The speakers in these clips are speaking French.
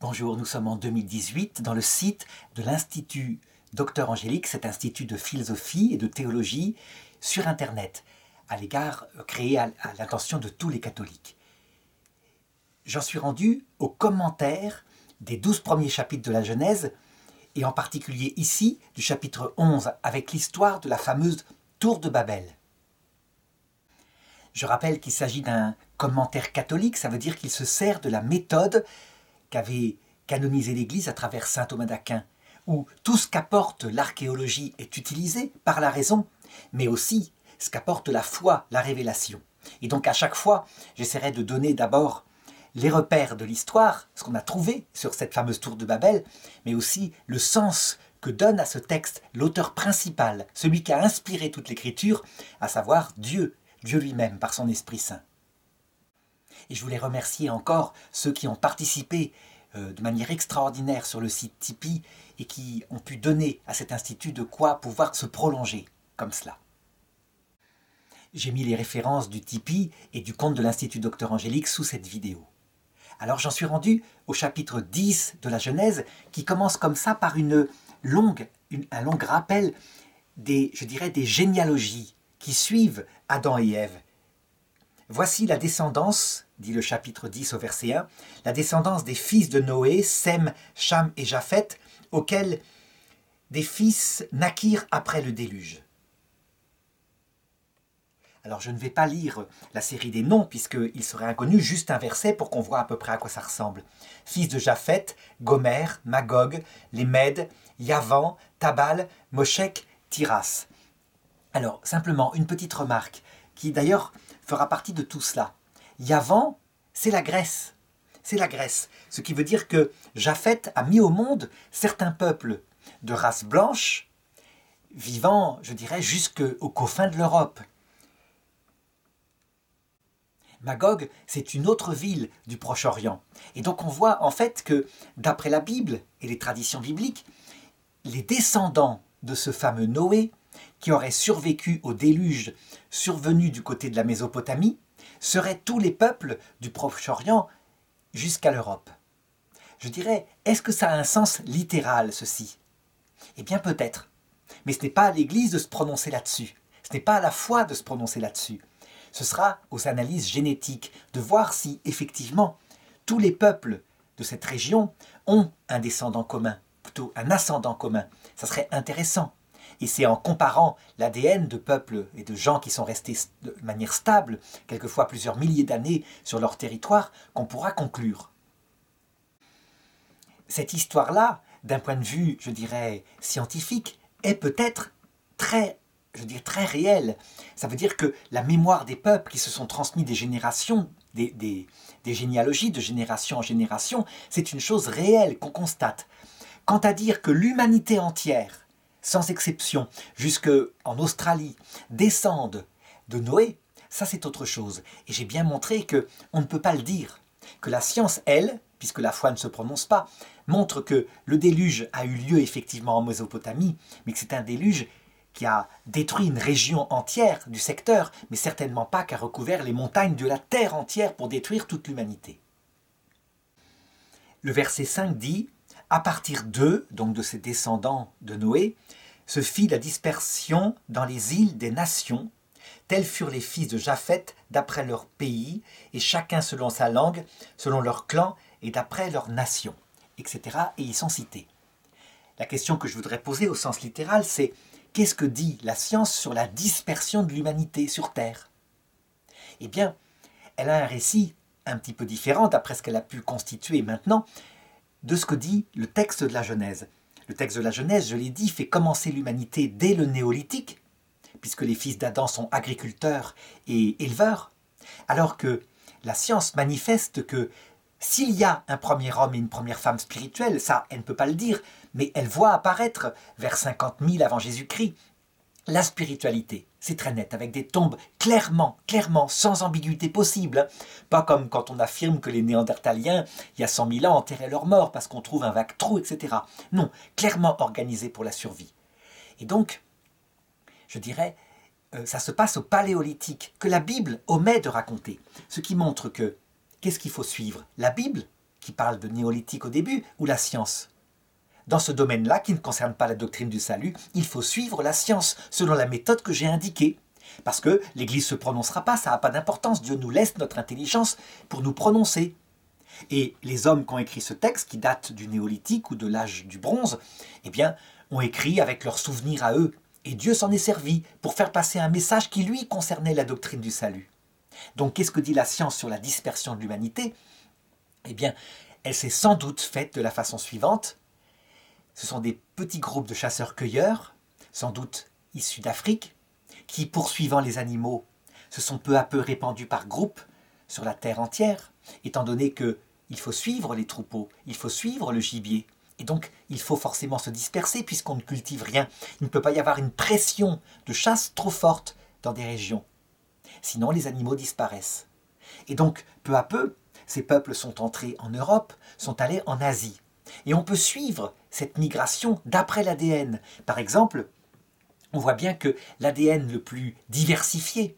Bonjour, nous sommes en 2018 dans le site de l'Institut Docteur Angélique, cet institut de philosophie et de théologie sur Internet, créé à l'intention de tous les catholiques. J'en suis rendu aux commentaires des 12 premiers chapitres de la Genèse, et en particulier ici du chapitre 11 avec l'histoire de la fameuse Tour de Babel. Je rappelle qu'il s'agit d'un commentaire catholique, ça veut dire qu'il se sert de la méthode qu'avait canonisé l'Église à travers saint Thomas d'Aquin, où tout ce qu'apporte l'archéologie est utilisé par la raison, mais aussi ce qu'apporte la foi, la révélation. Et donc à chaque fois, j'essaierai de donner d'abord les repères de l'histoire, ce qu'on a trouvé sur cette fameuse tour de Babel, mais aussi le sens que donne à ce texte l'auteur principal, celui qui a inspiré toute l'écriture, à savoir Dieu lui-même par son Esprit Saint. Et je voulais remercier encore ceux qui ont participé de manière extraordinaire sur le site Tipeee et qui ont pu donner à cet institut de quoi pouvoir se prolonger comme cela. J'ai mis les références du Tipeee et du compte de l'Institut Docteur Angélique sous cette vidéo. Alors j'en suis rendu au chapitre 10 de la Genèse qui commence comme ça par un long rappel des généalogies qui suivent Adam et Ève. Voici la descendance, dit le chapitre 10 au verset 1, la descendance des fils de Noé, Sem, Cham et Japheth, auxquels des fils naquirent après le déluge. Alors je ne vais pas lire la série des noms, puisqu'il serait inconnu, juste un verset pour qu'on voit à peu près à quoi ça ressemble. Fils de Japheth, Gomer, Magog, les Mèdes, Yavan, Tabal, Moshek, Tiras. Alors simplement une petite remarque, qui d'ailleurs fera partie de tout cela. Yavan, c'est la Grèce. C'est la Grèce. Ce qui veut dire que Japheth a mis au monde certains peuples de race blanche, vivant, je dirais, jusqu'aux confins de l'Europe. Magog, c'est une autre ville du Proche-Orient. Et donc on voit en fait que, d'après la Bible et les traditions bibliques, les descendants de ce fameux Noé, qui aurait survécu au déluge survenu du côté de la Mésopotamie, seraient tous les peuples du Proche-Orient jusqu'à l'Europe. Je dirais, est-ce que ça a un sens littéral, ceci? Eh bien peut-être, mais ce n'est pas à l'Église de se prononcer là-dessus, ce n'est pas à la foi de se prononcer là-dessus. Ce sera aux analyses génétiques de voir si, effectivement, tous les peuples de cette région ont un descendant commun, plutôt un ascendant commun. Ça serait intéressant. Et c'est en comparant l'ADN de peuples et de gens qui sont restés de manière stable, quelquefois plusieurs milliers d'années sur leur territoire, qu'on pourra conclure. Cette histoire-là, d'un point de vue, je dirais, scientifique, est peut-être très réelle. Ça veut dire que la mémoire des peuples qui se sont transmis des générations, des généalogies de génération en génération, c'est une chose réelle qu'on constate. Quant à dire que l'humanité entière, sans exception, jusqu'en Australie, descendent de Noé, ça c'est autre chose. Et j'ai bien montré qu'on ne peut pas le dire. Que la science, elle, puisque la foi ne se prononce pas, montre que le déluge a eu lieu effectivement en Mésopotamie, mais que c'est un déluge qui a détruit une région entière du secteur, mais certainement pas qu'a recouvert les montagnes de la terre entière pour détruire toute l'humanité. Le verset 5 dit « À partir d'eux, donc de ces descendants de Noé, se fit la dispersion dans les îles des nations, tels furent les fils de Japheth d'après leur pays, et chacun selon sa langue, selon leur clan et d'après leur nation, etc. » Et ils sont cités. La question que je voudrais poser au sens littéral, c'est qu'est-ce que dit la science sur la dispersion de l'humanité sur Terre? Eh bien, elle a un récit un petit peu différent, d'après ce qu'elle a pu constituer maintenant, de ce que dit le texte de la Genèse. Le texte de la Genèse, je l'ai dit, fait commencer l'humanité dès le néolithique, puisque les fils d'Adam sont agriculteurs et éleveurs, alors que la science manifeste que s'il y a un premier homme et une première femme spirituelle, ça, elle ne peut pas le dire, mais elle voit apparaître vers 50 000 avant Jésus-Christ la spiritualité. C'est très net, avec des tombes clairement, sans ambiguïté possible. Pas comme quand on affirme que les Néandertaliens, il y a 100 000 ans, enterraient leurs morts parce qu'on trouve un vague trou, etc. Non, clairement organisé pour la survie. Et donc, je dirais, ça se passe au Paléolithique, que la Bible omet de raconter. Ce qui montre que, qu'est-ce qu'il faut suivre? La Bible, qui parle de néolithique au début, ou la science? Dans ce domaine-là, qui ne concerne pas la doctrine du salut, il faut suivre la science, selon la méthode que j'ai indiquée. Parce que l'Église ne se prononcera pas, ça n'a pas d'importance. Dieu nous laisse notre intelligence pour nous prononcer. Et les hommes qui ont écrit ce texte, qui date du néolithique ou de l'âge du bronze, eh bien, ont écrit avec leurs souvenirs à eux. Et Dieu s'en est servi pour faire passer un message qui, lui, concernait la doctrine du salut. Donc, qu'est-ce que dit la science sur la dispersion de l'humanité? Eh bien, elle s'est sans doute faite de la façon suivante. Ce sont des petits groupes de chasseurs-cueilleurs, sans doute issus d'Afrique, qui, poursuivant les animaux, se sont peu à peu répandus par groupes sur la terre entière, étant donné qu'il faut suivre les troupeaux, il faut suivre le gibier. Et donc, il faut forcément se disperser puisqu'on ne cultive rien. Il ne peut pas y avoir une pression de chasse trop forte dans des régions. Sinon, les animaux disparaissent. Et donc, peu à peu, ces peuples sont entrés en Europe, sont allés en Asie. Et on peut suivre cette migration d'après l'ADN. Par exemple, on voit bien que l'ADN le plus diversifié,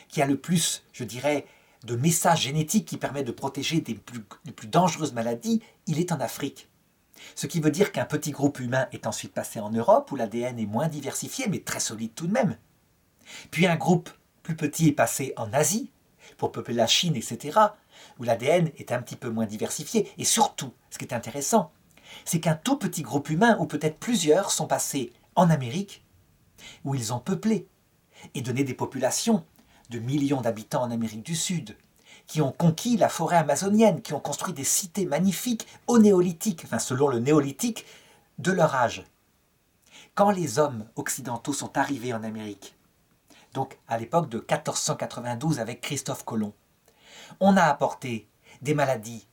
qui a le plus, je dirais, de messages génétiques qui permettent de protéger des plus dangereuses maladies, il est en Afrique. Ce qui veut dire qu'un petit groupe humain est ensuite passé en Europe, où l'ADN est moins diversifié, mais très solide tout de même. Puis un groupe plus petit est passé en Asie, pour peupler la Chine, etc., où l'ADN est un petit peu moins diversifié. Et surtout, ce qui est intéressant, c'est qu'un tout petit groupe humain, ou peut-être plusieurs, sont passés en Amérique, où ils ont peuplé et donné des populations de millions d'habitants en Amérique du Sud, qui ont conquis la forêt amazonienne, qui ont construit des cités magnifiques au néolithique, enfin selon le néolithique de leur âge. Quand les hommes occidentaux sont arrivés en Amérique, donc à l'époque de 1492 avec Christophe Colomb, on a apporté des maladies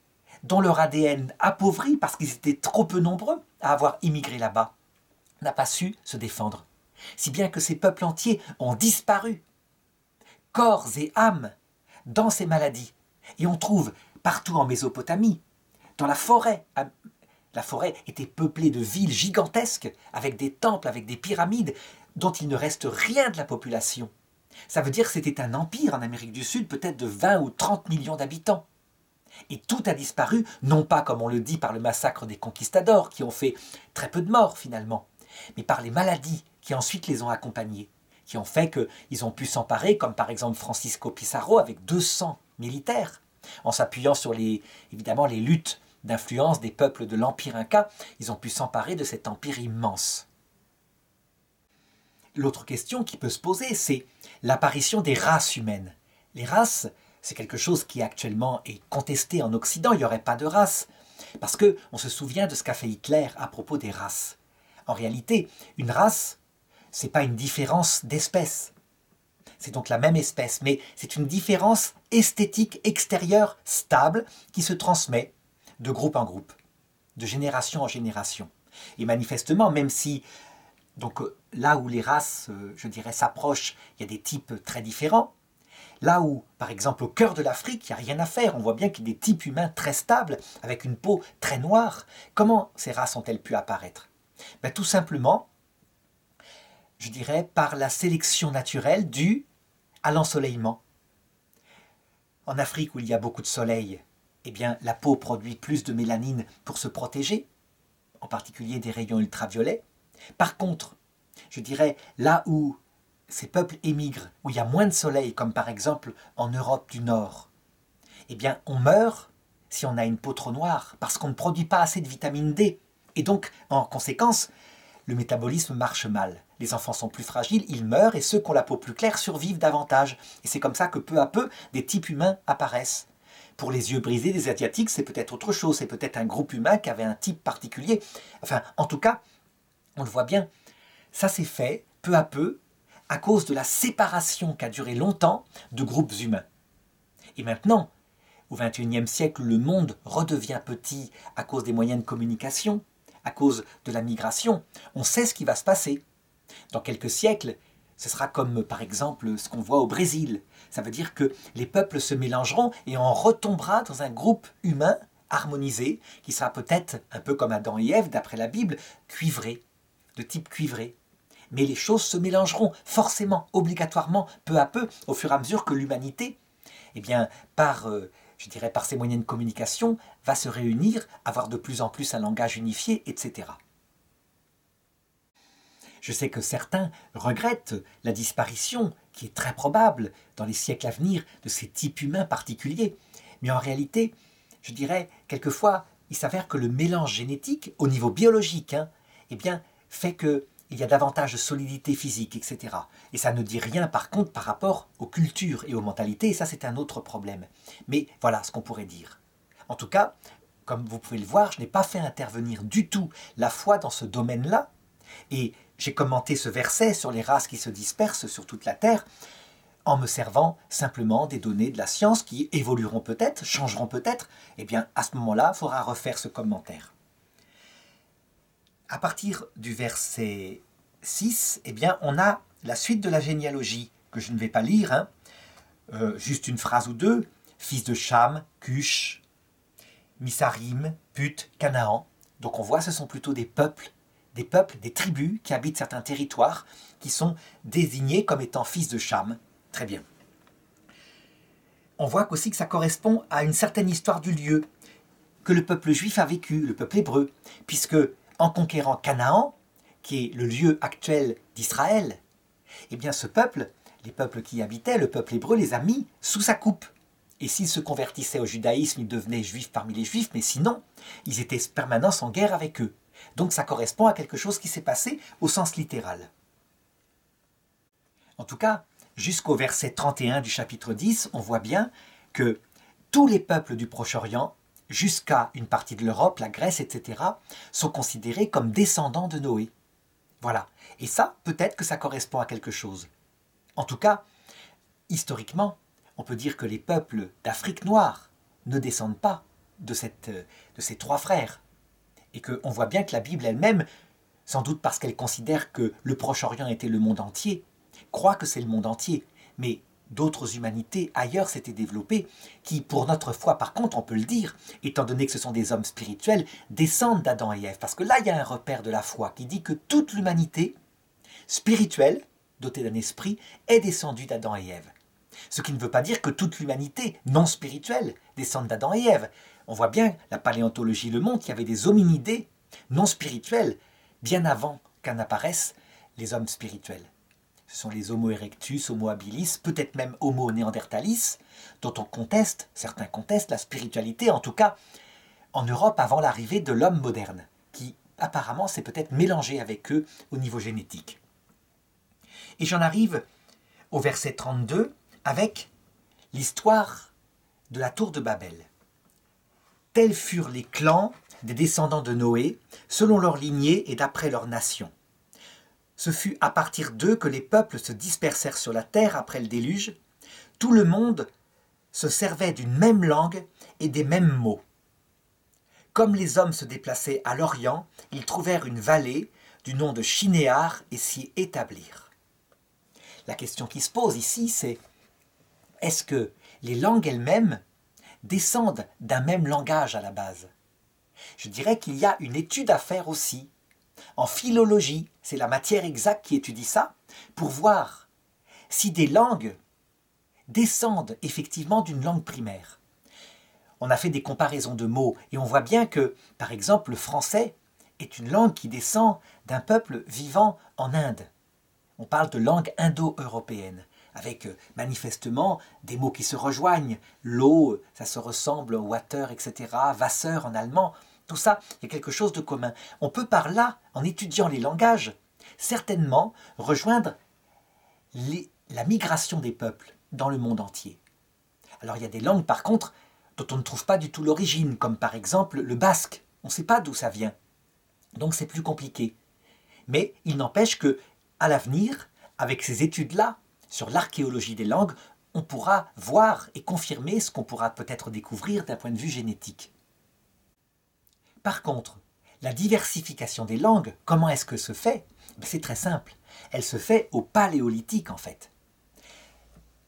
dont leur ADN appauvri, parce qu'ils étaient trop peu nombreux à avoir immigré là-bas, n'a pas su se défendre. Si bien que ces peuples entiers ont disparu, corps et âme, dans ces maladies. Et on trouve partout en Mésopotamie, dans la forêt. La forêt était peuplée de villes gigantesques, avec des temples, avec des pyramides, dont il ne reste rien de la population. Ça veut dire que c'était un empire en Amérique du Sud, peut-être de 20 ou 30 millions d'habitants. Et tout a disparu, non pas comme on le dit par le massacre des conquistadors, qui ont fait très peu de morts finalement, mais par les maladies qui ensuite les ont accompagnés, qui ont fait qu'ils ont pu s'emparer, comme par exemple Francisco Pizarro avec 200 militaires, en s'appuyant sur évidemment les luttes d'influence des peuples de l'Empire Inca, ils ont pu s'emparer de cet empire immense. L'autre question qui peut se poser, c'est l'apparition des races humaines. Les races, c'est quelque chose qui actuellement est contesté en Occident, il n'y aurait pas de race, parce qu'on se souvient de ce qu'a fait Hitler à propos des races. En réalité, une race, ce n'est pas une différence d'espèce. C'est donc la même espèce, mais c'est une différence esthétique extérieure stable qui se transmet de groupe en groupe, de génération en génération. Et manifestement, même si donc, là où les races, je dirais, s'approchent, il y a des types très différents. Là où, par exemple, au cœur de l'Afrique, il n'y a rien à faire. On voit bien qu'il y a des types humains très stables, avec une peau très noire. Comment ces races ont-elles pu apparaître? Tout simplement, je dirais, par la sélection naturelle due à l'ensoleillement. En Afrique, où il y a beaucoup de soleil, eh bien, la peau produit plus de mélanine pour se protéger, en particulier des rayons ultraviolets. Par contre, je dirais, là où ces peuples émigrent, où il y a moins de soleil, comme par exemple en Europe du Nord, eh bien, on meurt si on a une peau trop noire, parce qu'on ne produit pas assez de vitamine D. Et donc, en conséquence, le métabolisme marche mal. Les enfants sont plus fragiles, ils meurent, et ceux qui ont la peau plus claire survivent davantage. Et c'est comme ça que peu à peu, des types humains apparaissent. Pour les yeux brisés des Asiatiques, c'est peut-être autre chose, c'est peut-être un groupe humain qui avait un type particulier. Enfin, en tout cas, on le voit bien, ça s'est fait peu à peu à cause de la séparation qui a duré longtemps de groupes humains. Et maintenant, au XXIe siècle, où le monde redevient petit à cause des moyens de communication, à cause de la migration, on sait ce qui va se passer. Dans quelques siècles, ce sera comme par exemple ce qu'on voit au Brésil. Ça veut dire que les peuples se mélangeront et on retombera dans un groupe humain harmonisé, qui sera peut-être, un peu comme Adam et Ève d'après la Bible, cuivré, de type cuivré. Mais les choses se mélangeront forcément, obligatoirement, peu à peu, au fur et à mesure que l'humanité, eh bien, par je dirais par ses moyens de communication, va se réunir, avoir de plus en plus un langage unifié, etc. Je sais que certains regrettent la disparition, qui est très probable dans les siècles à venir, de ces types humains particuliers. Mais en réalité, je dirais, quelquefois, il s'avère que le mélange génétique, au niveau biologique, eh bien, fait qu'il y a davantage de solidité physique, etc. Et ça ne dit rien, par contre, par rapport aux cultures et aux mentalités, et ça, c'est un autre problème. Mais voilà ce qu'on pourrait dire. En tout cas, comme vous pouvez le voir, je n'ai pas fait intervenir du tout la foi dans ce domaine-là, et j'ai commenté ce verset sur les races qui se dispersent sur toute la terre en me servant simplement des données de la science qui évolueront peut-être, changeront peut-être. Eh bien, à ce moment-là, il faudra refaire ce commentaire. À partir du verset 6, eh bien, on a la suite de la généalogie que je ne vais pas lire, juste une phrase ou deux. Fils de Cham, Cush, Misarim, Put, Canaan. Donc on voit ce sont plutôt des peuples, des tribus qui habitent certains territoires, qui sont désignés comme étant fils de Cham. Très bien. On voit aussi que ça correspond à une certaine histoire du lieu que le peuple juif a vécu, le peuple hébreu, puisque en conquérant Canaan, qui est le lieu actuel d'Israël, eh bien ce peuple, les peuples qui y habitaient, le peuple hébreu les a mis sous sa coupe. Et s'ils se convertissaient au judaïsme, ils devenaient juifs parmi les juifs, mais sinon, ils étaient permanents en guerre avec eux. Donc ça correspond à quelque chose qui s'est passé au sens littéral. En tout cas, jusqu'au verset 31 du chapitre 10, on voit bien que tous les peuples du Proche-Orient, jusqu'à une partie de l'Europe, la Grèce, etc., sont considérés comme descendants de Noé. Voilà. Et ça, peut-être que ça correspond à quelque chose. En tout cas, historiquement, on peut dire que les peuples d'Afrique noire ne descendent pas de ces trois frères. Et qu'on voit bien que la Bible elle-même, sans doute parce qu'elle considère que le Proche-Orient était le monde entier, croit que c'est le monde entier. Mais d'autres humanités ailleurs s'étaient développées, qui, pour notre foi, par contre, on peut le dire, étant donné que ce sont des hommes spirituels, descendent d'Adam et Ève. Parce que là, il y a un repère de la foi qui dit que toute l'humanité spirituelle, dotée d'un esprit, est descendue d'Adam et Ève. Ce qui ne veut pas dire que toute l'humanité non spirituelle descende d'Adam et Ève. On voit bien, la paléontologie le montre, qu'il y avait des hominidés non spirituels bien avant qu'en apparaissent les hommes spirituels. Ce sont les Homo erectus, Homo habilis, peut-être même Homo neanderthalis, dont on conteste, certains contestent la spiritualité, en tout cas en Europe avant l'arrivée de l'homme moderne, qui apparemment s'est peut-être mélangé avec eux au niveau génétique. Et j'en arrive au verset 32 avec l'histoire de la tour de Babel. Tels furent les clans des descendants de Noé, selon leur lignée et d'après leur nation. Ce fut à partir d'eux que les peuples se dispersèrent sur la terre après le déluge. Tout le monde se servait d'une même langue et des mêmes mots. Comme les hommes se déplaçaient à l'Orient, ils trouvèrent une vallée du nom de Shinéar et s'y établirent. La question qui se pose ici, c'est est-ce que les langues elles-mêmes descendent d'un même langage à la base? Je dirais qu'il y a une étude à faire aussi. En philologie, c'est la matière exacte qui étudie ça, pour voir si des langues descendent effectivement d'une langue primaire. On a fait des comparaisons de mots et on voit bien que, par exemple, le français est une langue qui descend d'un peuple vivant en Inde. On parle de langue indo-européenne, avec manifestement des mots qui se rejoignent. L'eau, ça se ressemble au water, etc. Wasser en allemand. Tout ça, il y a quelque chose de commun. On peut par là, en étudiant les langages, certainement rejoindre la migration des peuples dans le monde entier. Alors il y a des langues par contre dont on ne trouve pas du tout l'origine, comme par exemple le basque. On ne sait pas d'où ça vient. Donc c'est plus compliqué. Mais il n'empêche que, à l'avenir, avec ces études-là, sur l'archéologie des langues, on pourra voir et confirmer ce qu'on pourra peut-être découvrir d'un point de vue génétique. Par contre, la diversification des langues, comment est-ce que se fait? C'est très simple. Elle se fait au paléolithique en fait.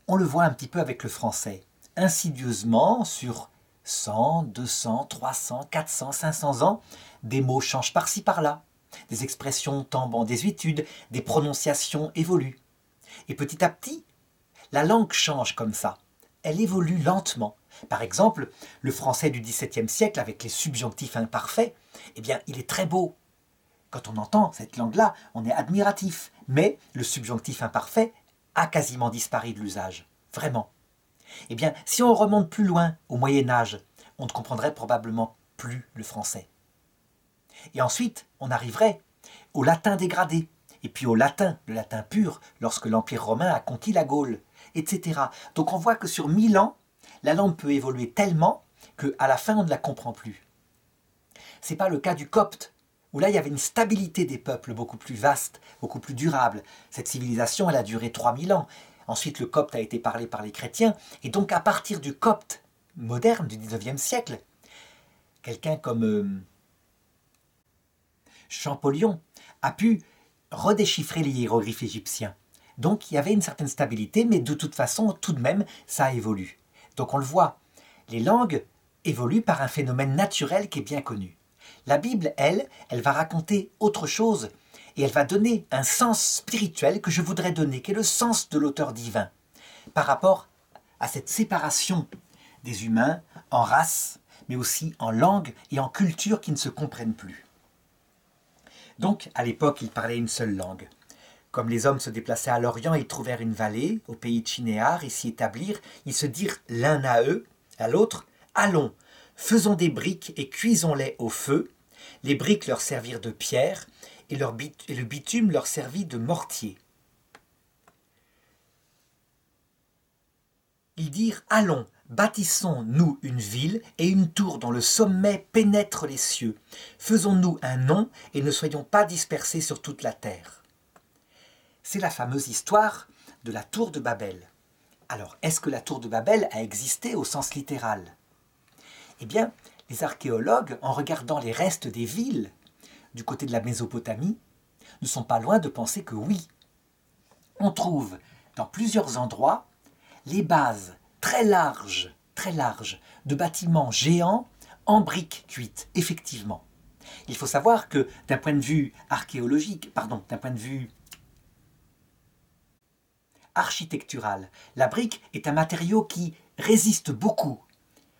On le voit un petit peu avec le français. Insidieusement, sur 100, 200, 300, 400, 500 ans, des mots changent par-ci par-là. Des expressions tombent en désuétude, des prononciations évoluent. Et petit à petit, la langue change comme ça. Elle évolue lentement. Par exemple, le français du XVIIe siècle avec les subjonctifs imparfaits, eh bien, il est très beau. Quand on entend cette langue-là, on est admiratif. Mais le subjonctif imparfait a quasiment disparu de l'usage. Vraiment. Eh bien, si on remonte plus loin, au Moyen-Âge, on ne comprendrait probablement plus le français. Et ensuite, on arriverait au latin dégradé, et puis au latin, le latin pur, lorsque l'Empire romain a conquis la Gaule, etc. Donc on voit que sur 1000 ans, la langue peut évoluer tellement qu'à la fin, on ne la comprend plus. Ce n'est pas le cas du copte, où là, il y avait une stabilité des peuples beaucoup plus vaste, beaucoup plus durable. Cette civilisation, elle a duré 3000 ans. Ensuite, le copte a été parlé par les chrétiens, et donc à partir du copte moderne du XIXe siècle, quelqu'un comme Champollion a pu redéchiffrer les hiéroglyphes égyptiens. Donc il y avait une certaine stabilité, mais de toute façon, tout de même, ça évolue. Donc on le voit, les langues évoluent par un phénomène naturel qui est bien connu. La Bible, elle va raconter autre chose, et elle va donner un sens spirituel que je voudrais donner, qui est le sens de l'auteur divin, par rapport à cette séparation des humains en races, mais aussi en langue et en culture qui ne se comprennent plus. Donc, à l'époque, ils parlaient une seule langue. Comme les hommes se déplaçaient à l'Orient, ils trouvèrent une vallée, au pays de Shinéar, et s'y établirent. Ils se dirent l'un à l'autre, « Allons, faisons des briques et cuisons-les au feu. » Les briques leur servirent de pierre, et le bitume leur servit de mortier. Ils dirent, « Allons, bâtissons-nous une ville et une tour dont le sommet pénètre les cieux. Faisons-nous un nom et ne soyons pas dispersés sur toute la terre. » C'est la fameuse histoire de la tour de Babel. Alors, est-ce que la tour de Babel a existé au sens littéral? Eh bien, les archéologues, en regardant les restes des villes du côté de la Mésopotamie, ne sont pas loin de penser que oui. On trouve dans plusieurs endroits les bases très larges de bâtiments géants en briques cuites, effectivement. Il faut savoir que d'un point de vue d'un point de vue architectural, la brique est un matériau qui résiste beaucoup.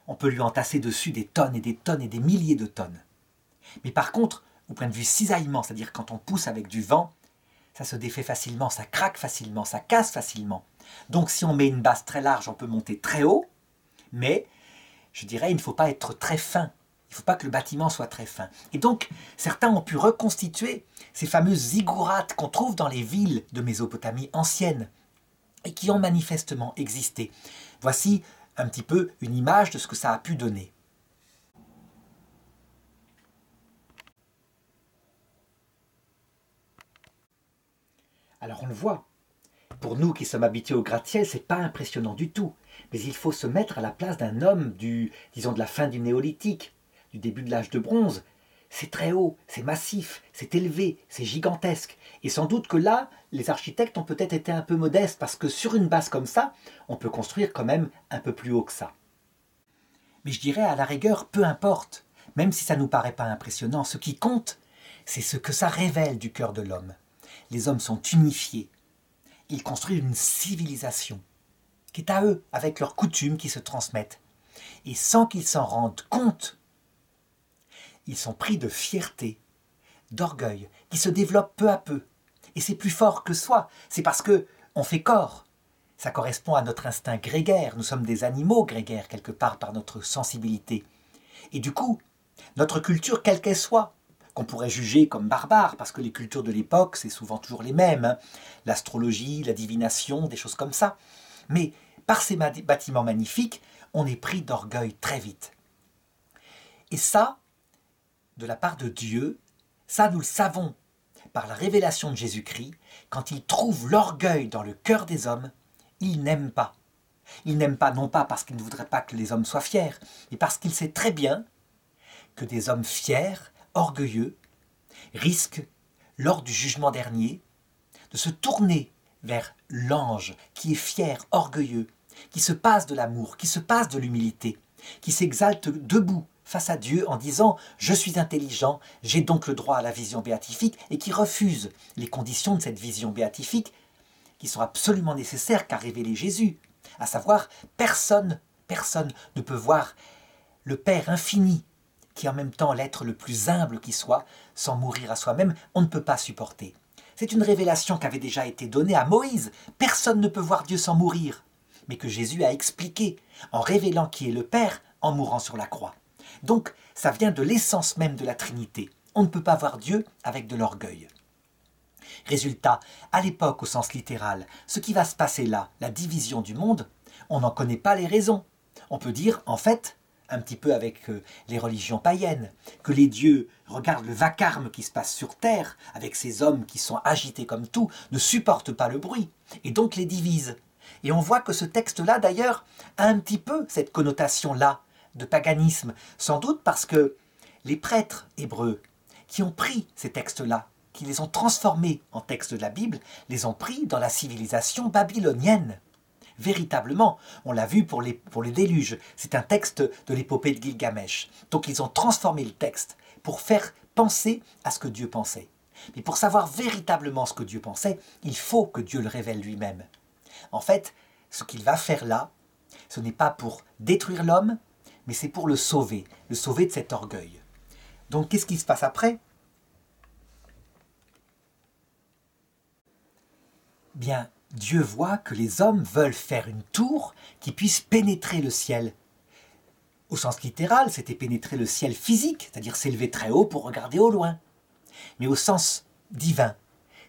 On peut lui entasser dessus des tonnes et des tonnes et des milliers de tonnes. Mais par contre, au point de vue cisaillement, c'est-à-dire quand on pousse avec du vent, ça se défait facilement, ça craque facilement, ça casse facilement. Donc si on met une base très large, on peut monter très haut, mais je dirais il ne faut pas être très fin. Il ne faut pas que le bâtiment soit très fin. Et donc, certains ont pu reconstituer ces fameuses ziggourats qu'on trouve dans les villes de Mésopotamie ancienne et qui ont manifestement existé. Voici un petit peu une image de ce que ça a pu donner. Alors on le voit, pour nous qui sommes habitués au gratte-ciel, c'est pas impressionnant du tout. Mais il faut se mettre à la place d'un homme disons de la fin du néolithique, du début de l'âge de bronze. C'est très haut, c'est massif, c'est élevé, c'est gigantesque. Et sans doute que là, les architectes ont peut-être été un peu modestes parce que sur une base comme ça, on peut construire quand même un peu plus haut que ça. Mais je dirais à la rigueur, peu importe, même si ça ne nous paraît pas impressionnant, ce qui compte, c'est ce que ça révèle du cœur de l'homme. Les hommes sont unifiés. Ils construisent une civilisation qui est à eux, avec leurs coutumes qui se transmettent. Et sans qu'ils s'en rendent compte, ils sont pris de fierté, d'orgueil, qui se développe peu à peu. Et c'est plus fort que soi, c'est parce qu'on fait corps. Ça correspond à notre instinct grégaire, nous sommes des animaux grégaires quelque part par notre sensibilité. Et du coup, notre culture, quelle qu'elle soit, qu'on pourrait juger comme barbare, parce que les cultures de l'époque, c'est souvent toujours les mêmes, hein. L'astrologie, la divination, des choses comme ça. Mais par ces bâtiments magnifiques, on est pris d'orgueil très vite. Et ça, de la part de Dieu, ça nous le savons par la révélation de Jésus-Christ, quand il trouve l'orgueil dans le cœur des hommes, il n'aime pas. Il n'aime pas non pas parce qu'il ne voudrait pas que les hommes soient fiers, mais parce qu'il sait très bien que des hommes fiers, orgueilleux, risquent, lors du jugement dernier, de se tourner vers l'ange qui est fier, orgueilleux, qui se passe de l'amour, qui se passe de l'humilité, qui s'exalte debout face à Dieu en disant « Je suis intelligent, j'ai donc le droit à la vision béatifique » et qui refuse les conditions de cette vision béatifique qui sont absolument nécessaires qu'a révélé Jésus, à savoir personne Personne ne peut voir le Père infini, qui est en même temps l'être le plus humble qui soit, sans mourir à soi-même. On ne peut pas supporter. C'est une révélation qui avait déjà été donnée à Moïse. Personne ne peut voir Dieu sans mourir, mais que Jésus a expliqué en révélant qui est le Père en mourant sur la croix. Donc, ça vient de l'essence même de la Trinité. On ne peut pas voir Dieu avec de l'orgueil. Résultat, à l'époque au sens littéral, ce qui va se passer là, la division du monde, on n'en connaît pas les raisons. On peut dire, en fait, un petit peu avec les religions païennes, que les dieux regardent le vacarme qui se passe sur terre, avec ces hommes qui sont agités comme tout, ne supportent pas le bruit, et donc les divisent. Et on voit que ce texte-là, d'ailleurs, a un petit peu cette connotation-là de paganisme, sans doute parce que les prêtres hébreux qui ont pris ces textes-là, qui les ont transformés en textes de la Bible, les ont pris dans la civilisation babylonienne. Véritablement, on l'a vu pour les déluges, c'est un texte de l'épopée de Gilgamesh. Donc ils ont transformé le texte pour faire penser à ce que Dieu pensait. Mais pour savoir véritablement ce que Dieu pensait, il faut que Dieu le révèle lui-même. En fait, ce qu'il va faire là, ce n'est pas pour détruire l'homme, mais c'est pour le sauver de cet orgueil. Donc qu'est-ce qui se passe après ? Bien, Dieu voit que les hommes veulent faire une tour qui puisse pénétrer le ciel. Au sens littéral, c'était pénétrer le ciel physique, c'est-à-dire s'élever très haut pour regarder au loin. Mais au sens divin,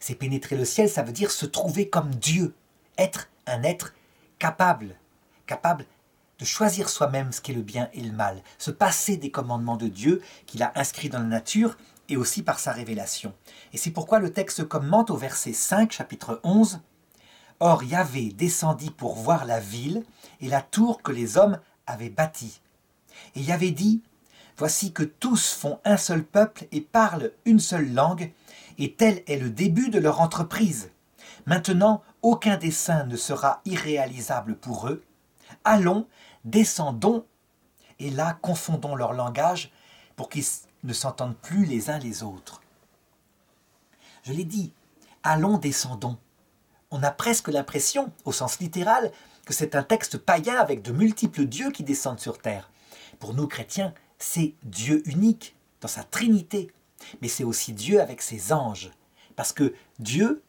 c'est pénétrer le ciel, ça veut dire se trouver comme Dieu, être un être capable de choisir soi-même ce qui est le bien et le mal, se passer des commandements de Dieu qu'il a inscrits dans la nature et aussi par sa révélation. Et c'est pourquoi le texte commente au verset 5, chapitre 11, « Or Yahvé descendit pour voir la ville et la tour que les hommes avaient bâtie. Et Yahvé dit, voici que tous font un seul peuple et parlent une seule langue, et tel est le début de leur entreprise. Maintenant, aucun dessein ne sera irréalisable pour eux. Allons, descendons, et là confondons leur langage pour qu'ils ne s'entendent plus les uns les autres. » Je l'ai dit, allons, descendons. On a presque l'impression, au sens littéral, que c'est un texte païen avec de multiples dieux qui descendent sur terre. Pour nous chrétiens, c'est Dieu unique dans sa Trinité, mais c'est aussi Dieu avec ses anges. Parce que Dieu,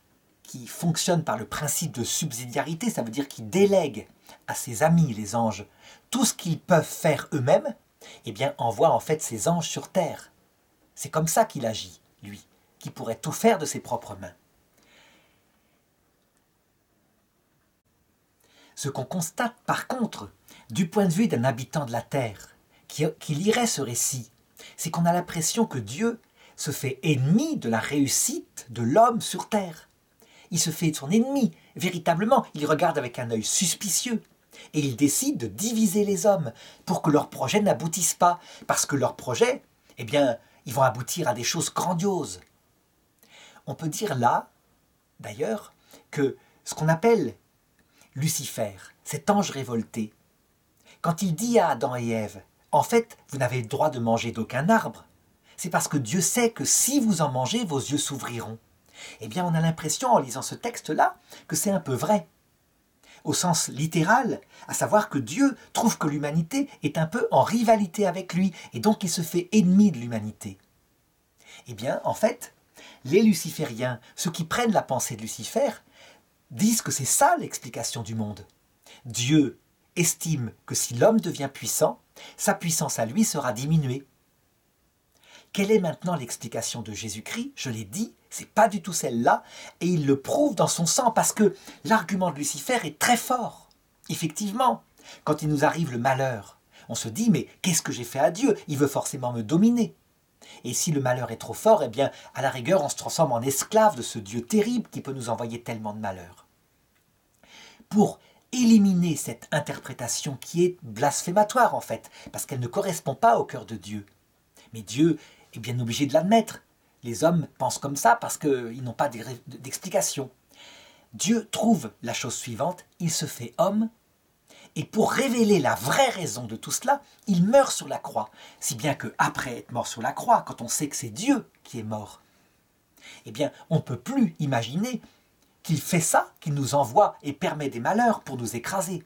qui fonctionne par le principe de subsidiarité, ça veut dire qu'il délègue à ses amis, les anges, tout ce qu'ils peuvent faire eux-mêmes, eh bien envoie en fait ses anges sur terre. C'est comme ça qu'il agit, lui, qui pourrait tout faire de ses propres mains. Ce qu'on constate par contre, du point de vue d'un habitant de la terre, qui lirait ce récit, c'est qu'on a l'impression que Dieu se fait ennemi de la réussite de l'homme sur terre. Il se fait son ennemi, véritablement, il regarde avec un œil suspicieux. Et il décide de diviser les hommes pour que leurs projets n'aboutissent pas. Parce que leurs projets, eh bien, ils vont aboutir à des choses grandioses. On peut dire là, d'ailleurs, que ce qu'on appelle Lucifer, cet ange révolté, quand il dit à Adam et Ève, en fait, vous n'avez le droit de manger d'aucun arbre, c'est parce que Dieu sait que si vous en mangez, vos yeux s'ouvriront. Eh bien, on a l'impression, en lisant ce texte-là, que c'est un peu vrai. Au sens littéral, à savoir que Dieu trouve que l'humanité est un peu en rivalité avec lui, et donc il se fait ennemi de l'humanité. Eh bien, en fait, les lucifériens, ceux qui prennent la pensée de Lucifer, disent que c'est ça l'explication du monde. Dieu estime que si l'homme devient puissant, sa puissance à lui sera diminuée. Quelle est maintenant l'explication de Jésus-Christ ? Je l'ai dit, c'est pas du tout celle-là, et il le prouve dans son sang, parce que l'argument de Lucifer est très fort. Effectivement, quand il nous arrive le malheur, on se dit, mais qu'est-ce que j'ai fait à Dieu ? Il veut forcément me dominer. Et si le malheur est trop fort, eh bien, à la rigueur, on se transforme en esclave de ce Dieu terrible qui peut nous envoyer tellement de malheur. Pour éliminer cette interprétation qui est blasphématoire, en fait, parce qu'elle ne correspond pas au cœur de Dieu. Mais Dieu est bien obligé de l'admettre. Les hommes pensent comme ça parce qu'ils n'ont pas d'explication. Dieu trouve la chose suivante, il se fait homme, et pour révéler la vraie raison de tout cela, il meurt sur la croix. Si bien qu'après être mort sur la croix, quand on sait que c'est Dieu qui est mort, eh bien, on ne peut plus imaginer qu'il fait ça, qu'il nous envoie et permet des malheurs pour nous écraser.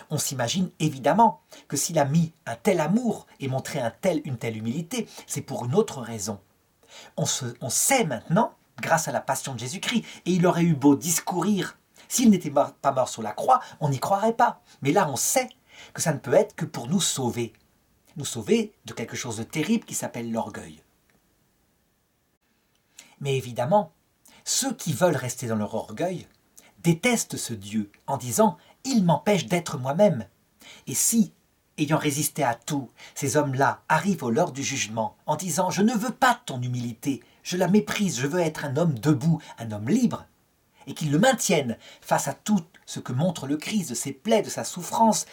On s'imagine évidemment que s'il a mis un tel amour et montré une telle humilité, c'est pour une autre raison. On sait maintenant, grâce à la passion de Jésus-Christ, et il aurait eu beau discourir, s'il n'était pas mort sur la croix, on n'y croirait pas. Mais là, on sait que ça ne peut être que pour nous sauver de quelque chose de terrible qui s'appelle l'orgueil. Mais évidemment, ceux qui veulent rester dans leur orgueil détestent ce Dieu en disant « Il m'empêche d'être moi-même ». Et si, ayant résisté à tout, ces hommes-là arrivent au l'heure du jugement en disant « Je ne veux pas de ton humilité, je la méprise, je veux être un homme debout, un homme libre », et qu'ils le maintiennent face à tout ce que montre le Christ, de ses plaies, de sa souffrance,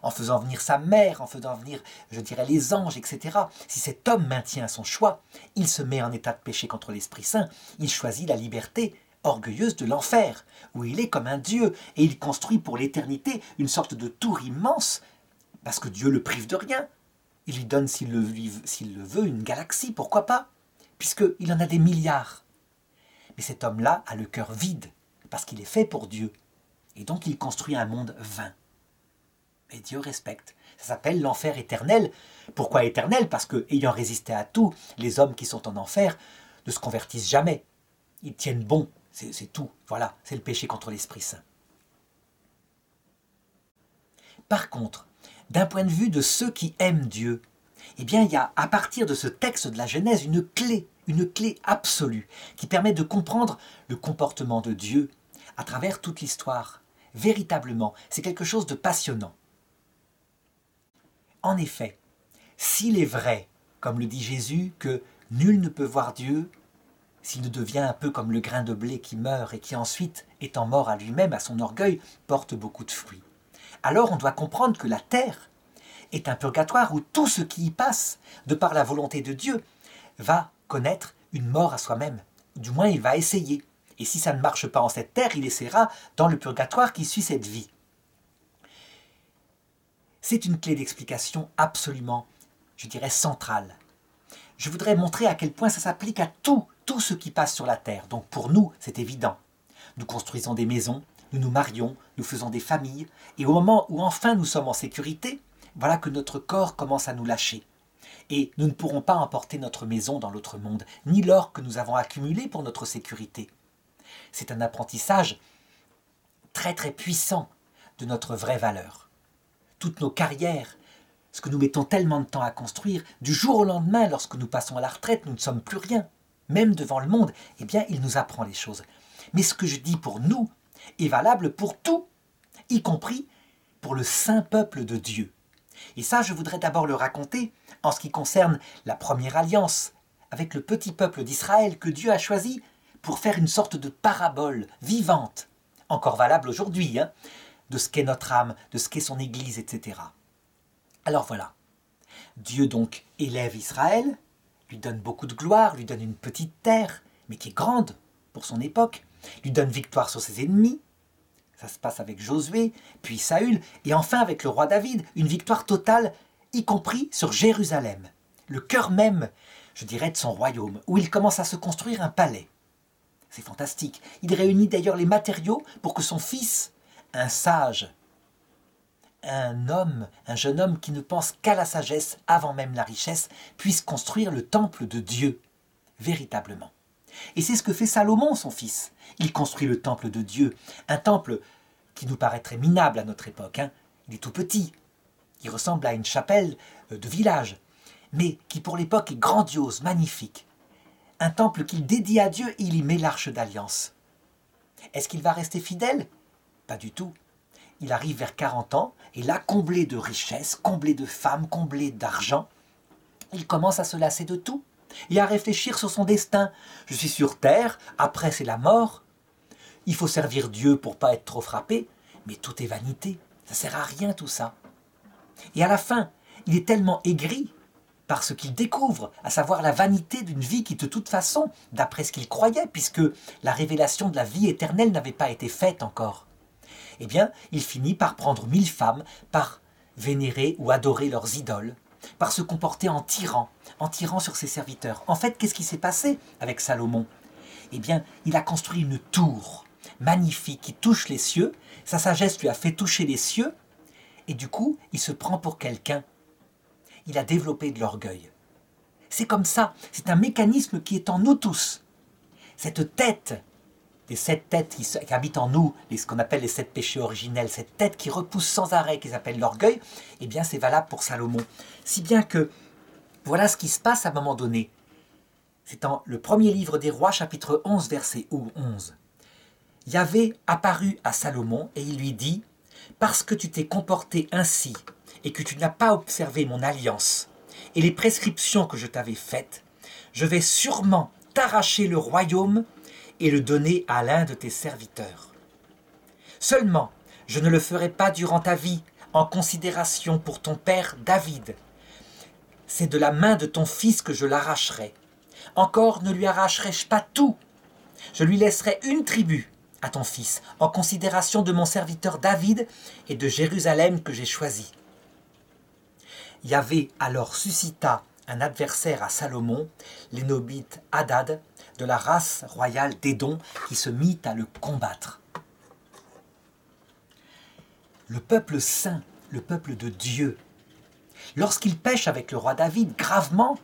en faisant venir sa mère, en faisant venir, je dirais, les anges, etc. Si cet homme maintient son choix, il se met en état de péché contre l'Esprit Saint, il choisit la liberté orgueilleuse de l'enfer, où il est comme un Dieu, et il construit pour l'éternité une sorte de tour immense, parce que Dieu le prive de rien. Il lui donne, s'il le veut, une galaxie, pourquoi pas, puisqu'il en a des milliards. Mais cet homme-là a le cœur vide, parce qu'il est fait pour Dieu, et donc il construit un monde vain. Et Dieu respecte. Ça s'appelle l'enfer éternel. Pourquoi éternel? Parce que, ayant résisté à tout, les hommes qui sont en enfer ne se convertissent jamais. Ils tiennent bon, c'est tout. Voilà, c'est le péché contre l'Esprit Saint. Par contre, d'un point de vue de ceux qui aiment Dieu, eh bien, il y a, à partir de ce texte de la Genèse, une clé absolue, qui permet de comprendre le comportement de Dieu à travers toute l'histoire. Véritablement, c'est quelque chose de passionnant. En effet, s'il est vrai, comme le dit Jésus, que nul ne peut voir Dieu s'il ne devient un peu comme le grain de blé qui meurt et qui ensuite, étant mort à lui-même, à son orgueil, porte beaucoup de fruits, alors on doit comprendre que la terre est un purgatoire où tout ce qui y passe, de par la volonté de Dieu, va connaître une mort à soi-même. Du moins, il va essayer. Et si ça ne marche pas en cette terre, il essaiera dans le purgatoire qui suit cette vie. C'est une clé d'explication absolument, je dirais, centrale. Je voudrais montrer à quel point ça s'applique à tout ce qui passe sur la terre. Donc pour nous, c'est évident. Nous construisons des maisons, nous nous marions, nous faisons des familles, et au moment où enfin nous sommes en sécurité, voilà que notre corps commence à nous lâcher. Et nous ne pourrons pas emporter notre maison dans l'autre monde, ni l'or que nous avons accumulé pour notre sécurité. C'est un apprentissage très très puissant de notre vraie valeur. Toutes nos carrières, ce que nous mettons tellement de temps à construire, du jour au lendemain, lorsque nous passons à la retraite, nous ne sommes plus rien. Même devant le monde, eh bien, il nous apprend les choses. Mais ce que je dis pour nous est valable pour tout, y compris pour le saint peuple de Dieu. Et ça, je voudrais d'abord le raconter en ce qui concerne la première alliance avec le petit peuple d'Israël que Dieu a choisi pour faire une sorte de parabole vivante, encore valable aujourd'hui, de ce qu'est notre âme, de ce qu'est son Église, etc. Alors voilà, Dieu donc élève Israël, lui donne beaucoup de gloire, lui donne une petite terre, mais qui est grande pour son époque, lui donne victoire sur ses ennemis. Ça se passe avec Josué, puis Saül, et enfin avec le roi David, une victoire totale, y compris sur Jérusalem, le cœur même, je dirais, de son royaume, où il commence à se construire un palais. C'est fantastique. Il réunit d'ailleurs les matériaux pour que son fils, un sage, un jeune homme qui ne pense qu'à la sagesse avant même la richesse, puisse construire le temple de Dieu, véritablement. Et c'est ce que fait Salomon, son fils. Il construit le temple de Dieu, un temple qui nous paraîtrait minable à notre époque. Il est tout petit, il ressemble à une chapelle de village, mais qui pour l'époque est grandiose, magnifique. Un temple qu'il dédie à Dieu et il y met l'arche d'alliance. Est-ce qu'il va rester fidèle? Pas du tout. Il arrive vers 40 ans, et là, comblé de richesses, comblé de femmes, comblé d'argent, il commence à se lasser de tout et à réfléchir sur son destin. Je suis sur terre, après c'est la mort. Il faut servir Dieu pour pas être trop frappé, mais tout est vanité. Ça sert à rien tout ça. Et à la fin, il est tellement aigri par ce qu'il découvre, à savoir la vanité d'une vie qui de toute façon, d'après ce qu'il croyait, puisque la révélation de la vie éternelle n'avait pas été faite encore, eh bien, il finit par prendre 1000 femmes, par vénérer ou adorer leurs idoles, par se comporter en tyran sur ses serviteurs. En fait, qu'est-ce qui s'est passé avec Salomon? Eh bien, il a construit une tour magnifique qui touche les cieux. Sa sagesse lui a fait toucher les cieux. Et du coup, il se prend pour quelqu'un. Il a développé de l'orgueil. C'est comme ça, c'est un mécanisme qui est en nous tous. Cette tête, les 7 têtes qui habitent en nous, ce qu'on appelle les 7 péchés originels, cette tête qui repousse sans arrêt, qui s'appelle l'orgueil, eh bien c'est valable pour Salomon. Si bien que, voilà ce qui se passe à un moment donné. C'est dans le premier livre des rois, chapitre 11, verset 11. Yahvé apparut à Salomon et il lui dit « Parce que tu t'es comporté ainsi et que tu n'as pas observé mon alliance et les prescriptions que je t'avais faites, je vais sûrement t'arracher le royaume et le donner à l'un de tes serviteurs. Seulement, je ne le ferai pas durant ta vie, en considération pour ton père David. C'est de la main de ton fils que je l'arracherai. Encore ne lui arracherai-je pas tout. Je lui laisserai une tribu à ton fils, en considération de mon serviteur David et de Jérusalem que j'ai choisi. » Yahvé alors suscita un adversaire à Salomon, l'énobite Hadad, de la race royale d'Édom, qui se mit à le combattre. Le peuple saint, le peuple de Dieu, lorsqu'il pêche avec le roi David, gravement,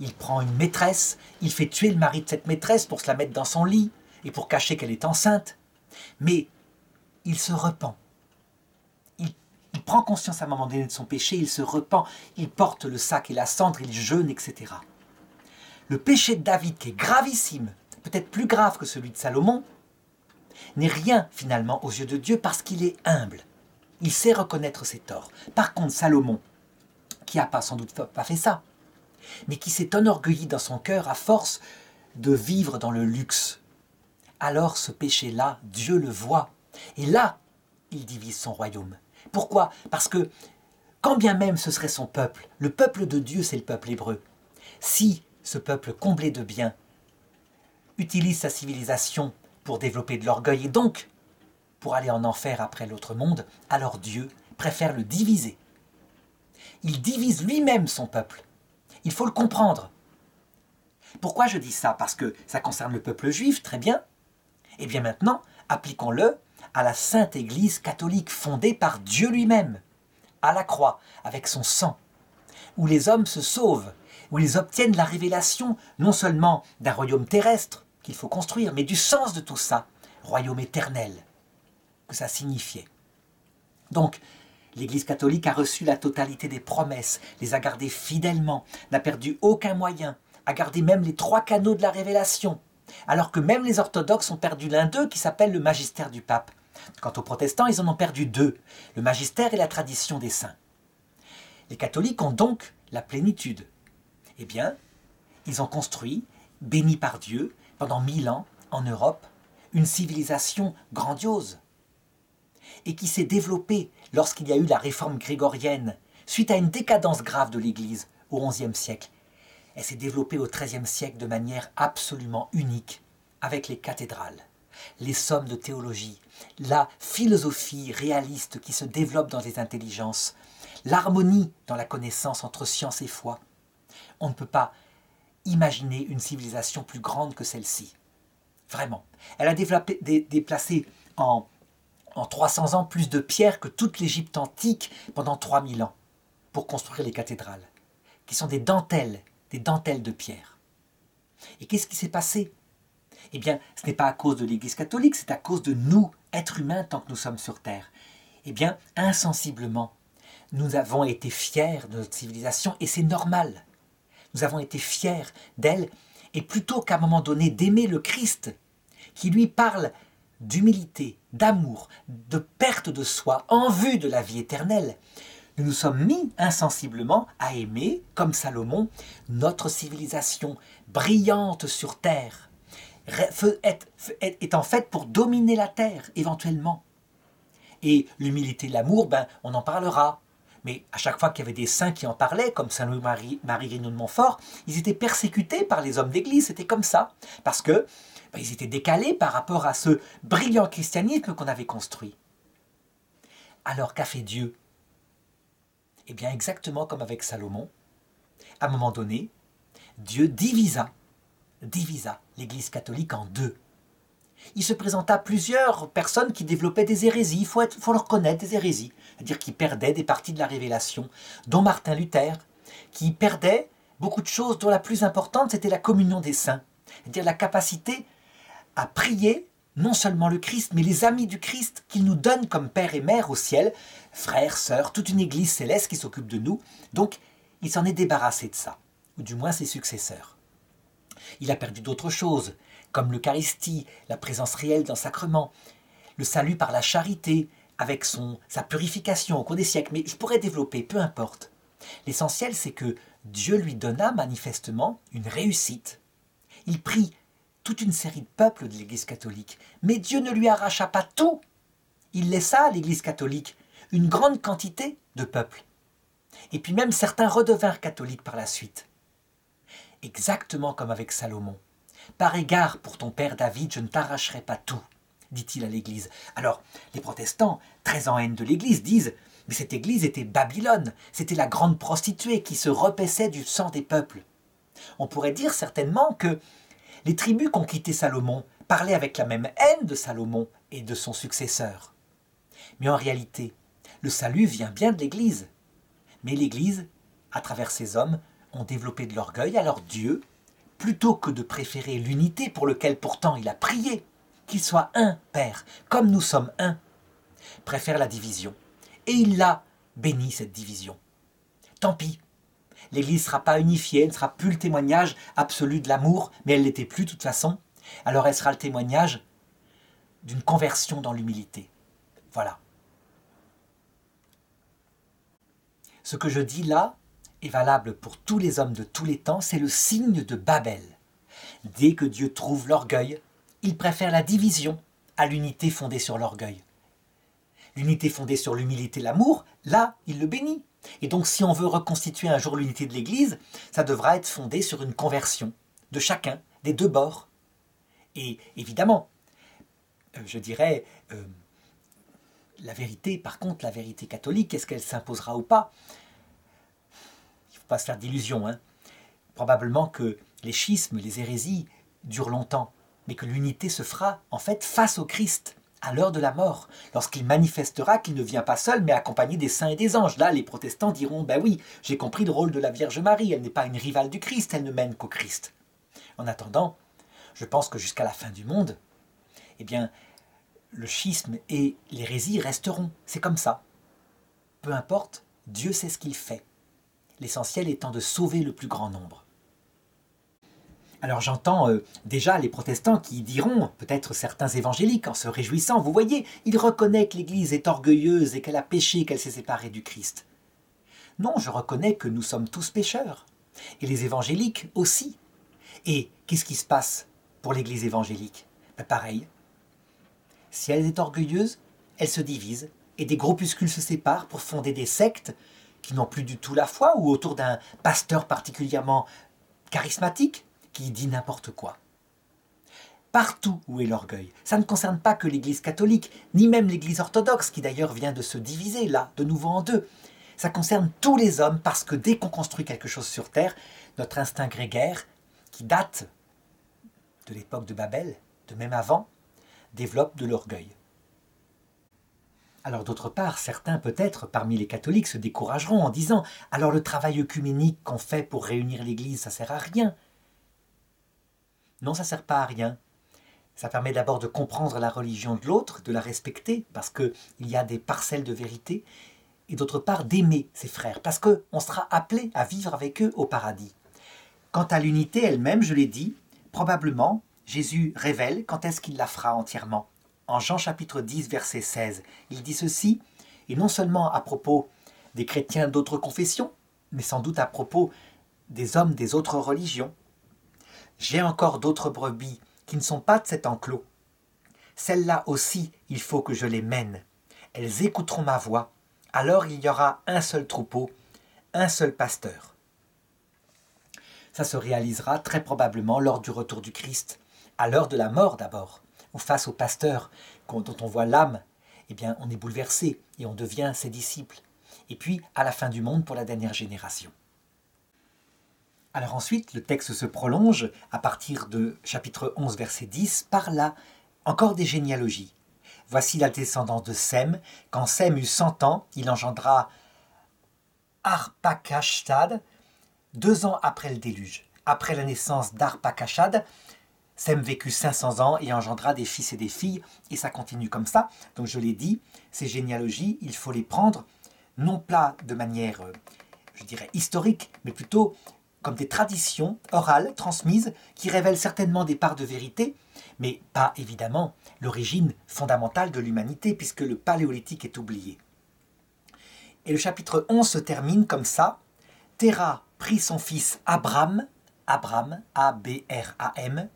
il prend une maîtresse, il fait tuer le mari de cette maîtresse pour se la mettre dans son lit et pour cacher qu'elle est enceinte. Mais il se repent. Il prend conscience à un moment donné de son péché, il se repent, il porte le sac et la cendre, il jeûne, etc. Le péché de David, qui est gravissime, peut-être plus grave que celui de Salomon, n'est rien finalement aux yeux de Dieu parce qu'il est humble. Il sait reconnaître ses torts. Par contre, Salomon, qui n'a sans doute pas fait ça, mais qui s'est enorgueilli dans son cœur à force de vivre dans le luxe, alors ce péché-là, Dieu le voit. Et là, il divise son royaume. Pourquoi ? Parce que, quand bien même ce serait son peuple, le peuple de Dieu, c'est le peuple hébreu, si ce peuple comblé de biens utilise sa civilisation pour développer de l'orgueil et donc pour aller en enfer après l'autre monde, alors Dieu préfère le diviser. Il divise lui-même son peuple. Il faut le comprendre. Pourquoi je dis ça ? Parce que ça concerne le peuple juif, très bien. Et bien maintenant, appliquons-le à la Sainte Église catholique fondée par Dieu lui-même, à la croix, avec son sang, où les hommes se sauvent, où ils obtiennent la révélation non seulement d'un royaume terrestre qu'il faut construire, mais du sens de tout ça, royaume éternel, que ça signifiait. Donc, l'Église catholique a reçu la totalité des promesses, les a gardées fidèlement, n'a perdu aucun moyen, a gardé même les 3 canaux de la révélation, alors que même les orthodoxes ont perdu l'un d'eux qui s'appelle le magistère du pape. Quant aux protestants, ils en ont perdu 2, le magistère et la tradition des saints. Les catholiques ont donc la plénitude. Eh bien, ils ont construit, bénis par Dieu, pendant 1000 ans, en Europe, une civilisation grandiose et qui s'est développée lorsqu'il y a eu la réforme grégorienne, suite à une décadence grave de l'Église au XIe siècle. Elle s'est développée au XIIIe siècle de manière absolument unique, avec les cathédrales, les sommes de théologie, la philosophie réaliste qui se développe dans les intelligences, l'harmonie dans la connaissance entre science et foi. On ne peut pas imaginer une civilisation plus grande que celle-ci. Vraiment. Elle a déplacé en 300 ans plus de pierres que toute l'Égypte antique pendant 3000 ans pour construire les cathédrales, qui sont des dentelles de pierre. Et qu'est-ce qui s'est passé ? Eh bien, ce n'est pas à cause de l'Église catholique, c'est à cause de nous, êtres humains, tant que nous sommes sur Terre. Eh bien, insensiblement, nous avons été fiers de notre civilisation, et c'est normal. Nous avons été fiers d'elle, et plutôt qu'à un moment donné d'aimer le Christ, qui lui parle d'humilité, d'amour, de perte de soi en vue de la vie éternelle, nous nous sommes mis insensiblement à aimer, comme Salomon, notre civilisation brillante sur terre, étant faite pour dominer la terre éventuellement. Et l'humilité et l'amour, on en parlera. Mais à chaque fois qu'il y avait des saints qui en parlaient, comme Saint Louis-Marie Grignon de Montfort, ils étaient persécutés par les hommes d'église, c'était comme ça, parce que ils étaient décalés par rapport à ce brillant christianisme qu'on avait construit. Alors qu'a fait Dieu ? Eh bien exactement comme avec Salomon, à un moment donné, Dieu divisa l'Église catholique en 2. Il se présenta plusieurs personnes qui développaient des hérésies, il faut le reconnaître, des hérésies, c'est-à-dire qui perdaient des parties de la révélation, dont Martin Luther, qui perdait beaucoup de choses dont la plus importante c'était la communion des saints, c'est-à-dire la capacité à prier non seulement le Christ, mais les amis du Christ qu'il nous donne comme père et mère au ciel, frères, sœurs, toute une église céleste qui s'occupe de nous. Donc, il s'en est débarrassé de ça, ou du moins ses successeurs. Il a perdu d'autres choses, comme l'Eucharistie, la présence réelle dans le sacrement, le salut par la charité, avec sa purification au cours des siècles. Mais je pourrais développer, peu importe. L'essentiel, c'est que Dieu lui donna manifestement une réussite. Il prit toute une série de peuples de l'Église catholique, mais Dieu ne lui arracha pas tout. Il laissa à l'Église catholique une grande quantité de peuples. Et puis même certains redevinrent catholiques par la suite. Exactement comme avec Salomon. Par égard pour ton père David, je ne t'arracherai pas tout, dit-il à l'Église. Alors, les protestants, très en haine de l'Église, disent « Mais cette Église était Babylone, c'était la grande prostituée qui se repaissait du sang des peuples. » On pourrait dire certainement que les tribus qu'ont quitté Salomon parlaient avec la même haine de Salomon et de son successeur. Mais en réalité, le salut vient bien de l'Église. Mais l'Église, à travers ces hommes, ont développé de l'orgueil, alors Dieu, plutôt que de préférer l'unité pour lequel pourtant il a prié, qu'il soit un Père, comme nous sommes un, préfère la division. Et il l'a béni, cette division. Tant pis, l'Église ne sera pas unifiée, elle ne sera plus le témoignage absolu de l'amour, mais elle ne l'était plus de toute façon. Alors elle sera le témoignage d'une conversion dans l'humilité. Voilà. Ce que je dis là est valable pour tous les hommes de tous les temps, c'est le signe de Babel. Dès que Dieu trouve l'orgueil, il préfère la division à l'unité fondée sur l'orgueil. L'unité fondée sur l'humilité et l'amour, là, il le bénit. Et donc, si on veut reconstituer un jour l'unité de l'Église, ça devra être fondé sur une conversion de chacun, des deux bords. Et évidemment, je dirais, la vérité, par contre, la vérité catholique, est-ce qu'elle s'imposera ou pas? Il ne faut pas se faire d'illusions. Probablement que les schismes, les hérésies durent longtemps, mais que l'unité se fera, en fait, face au Christ, à l'heure de la mort, lorsqu'il manifestera qu'il ne vient pas seul, mais accompagné des saints et des anges. Là, les protestants diront, ben oui, j'ai compris le rôle de la Vierge Marie, elle n'est pas une rivale du Christ, elle ne mène qu'au Christ. En attendant, je pense que jusqu'à la fin du monde, eh bien, le schisme et l'hérésie resteront. C'est comme ça. Peu importe, Dieu sait ce qu'il fait. L'essentiel étant de sauver le plus grand nombre. Alors j'entends déjà les protestants qui diront, peut-être certains évangéliques en se réjouissant, vous voyez, ils reconnaissent que l'Église est orgueilleuse et qu'elle a péché, qu'elle s'est séparée du Christ. Non, je reconnais que nous sommes tous pécheurs, et les évangéliques aussi. Et qu'est-ce qui se passe pour l'Église évangélique? Pareil. Si elle est orgueilleuse, elle se divise, et des groupuscules se séparent pour fonder des sectes qui n'ont plus du tout la foi, ou autour d'un pasteur particulièrement charismatique, qui dit n'importe quoi. Partout où est l'orgueil. Ça ne concerne pas que l'Église catholique, ni même l'Église orthodoxe, qui d'ailleurs vient de se diviser, là, de nouveau en deux. Ça concerne tous les hommes, parce que dès qu'on construit quelque chose sur Terre, notre instinct grégaire, qui date de l'époque de Babel, de même avant, développe de l'orgueil. Alors d'autre part, certains peut-être parmi les catholiques se décourageront en disant « Alors le travail œcuménique qu'on fait pour réunir l'Église, ça sert à rien ». Non, ça ne sert pas à rien. Ça permet d'abord de comprendre la religion de l'autre, de la respecter, parce qu'il y a des parcelles de vérité, et d'autre part d'aimer ses frères, parce qu'on sera appelé à vivre avec eux au paradis. Quant à l'unité elle-même, je l'ai dit, probablement, Jésus révèle quand est-ce qu'il la fera entièrement. En Jean chapitre 10, verset 16, il dit ceci, et non seulement à propos des chrétiens d'autres confessions, mais sans doute à propos des hommes des autres religions. J'ai encore d'autres brebis qui ne sont pas de cet enclos. Celles-là aussi, il faut que je les mène. Elles écouteront ma voix. Alors il y aura un seul troupeau, un seul pasteur. Ça se réalisera très probablement lors du retour du Christ, à l'heure de la mort d'abord, ou face au pasteur dont on voit l'âme, eh bien on est bouleversé et on devient ses disciples. Et puis à la fin du monde pour la dernière génération. Alors ensuite, le texte se prolonge à partir de chapitre 11, verset 10, par la Encore des généalogies. Voici la descendance de Sem. Quand Sem eut 100 ans, il engendra Arpakshad, 2 ans après le déluge. Après la naissance d'Arpakshad, Sem vécut 500 ans et engendra des fils et des filles, et ça continue comme ça. Donc je l'ai dit, ces généalogies, il faut les prendre, non pas de manière, je dirais, historique, mais plutôt comme des traditions orales transmises qui révèlent certainement des parts de vérité, mais pas évidemment l'origine fondamentale de l'humanité, puisque le paléolithique est oublié. Et le chapitre 11 se termine comme ça. Téra prit son fils Abram, A-B-R-A-M,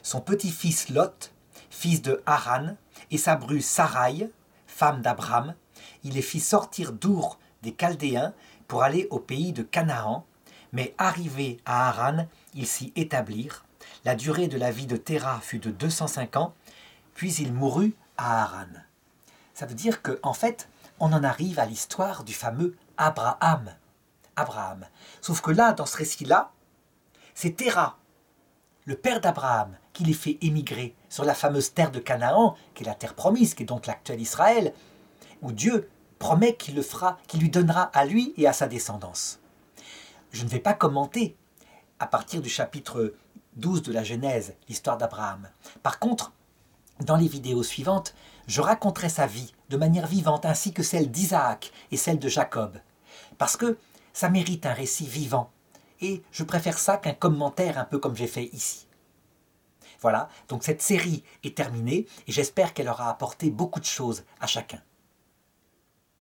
son petit-fils Lot, fils de Haran, et sa bru Sarai, femme d'Abram. Il les fit sortir d'Our des Chaldéens pour aller au pays de Canaan, mais arrivés à Haran, ils s'y établirent. La durée de la vie de Téra fut de 205 ans, puis il mourut à Haran. Ça veut dire qu'en fait, on en arrive à l'histoire du fameux Abraham. Sauf que là, dans ce récit-là, c'est Téra, le père d'Abraham, qui les fait émigrer sur la fameuse terre de Canaan, qui est la terre promise, qui est donc l'actuel Israël, où Dieu promet qu'il le fera, qu'il lui donnera à lui et à sa descendance. Je ne vais pas commenter, à partir du chapitre 12 de la Genèse, l'histoire d'Abraham. Par contre, dans les vidéos suivantes, je raconterai sa vie de manière vivante, ainsi que celle d'Isaac et celle de Jacob, parce que ça mérite un récit vivant, et je préfère ça qu'un commentaire un peu comme j'ai fait ici. Voilà, donc cette série est terminée, et j'espère qu'elle aura apporté beaucoup de choses à chacun.